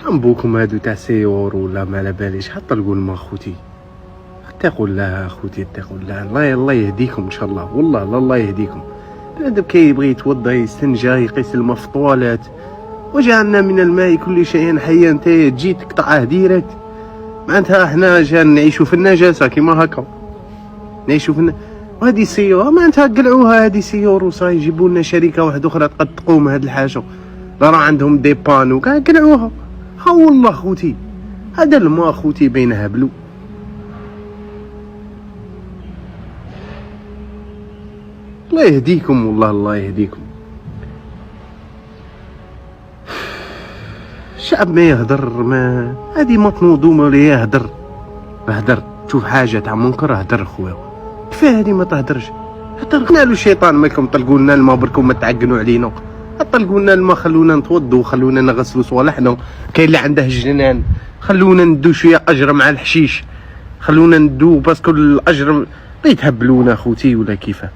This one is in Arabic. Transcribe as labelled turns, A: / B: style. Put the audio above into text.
A: كان بوكم هادو تاع سيور ولا ما على باليش، حتى طلقوا الماء خوتي، اتقوا الله اخوتي، اتقوا الله. الله يهديكم ان شاء الله، والله الله يهديكم. بنادم كيبغي يتوضا يستنجى يقيس الماء في الطوالات، وجعلنا من الماء كل شيء حي، انت تجي تقطعه ديريكت. معناتها احنا جا نعيشوا في النجاسه كيما هكا، نعيشوا في وهذه سيور معناتها قلعوها، هذه سيور وصاي، يجيبوا لنا شركه واحده اخرى تقد تقوم هذه الحاجه، لا راه عندهم دي بانو كاع قلعوها. ها والله خوتي هذا الماء خوتي بين هبلو. الله يهديكم والله الله يهديكم. الشعب ما يهدر، ما هذه مطنوضو ما يهدر. هدر تشوف حاجه تاع منكر هدر خويا، كفايه هذه ما تهدرش. هدر قلنا الشيطان مالكم طلقوا لنا الماء بركم ما تعقنوا علينا، طلقوا لنا الماء خلونا نتوضوا، خلونا نغسلوا صوالحنا. كاين اللي عنده جنان خلونا ندو شويه اجر مع الحشيش، خلونا ندو باسكو الاجر يتهبلونا خوتي ولا كيفاه.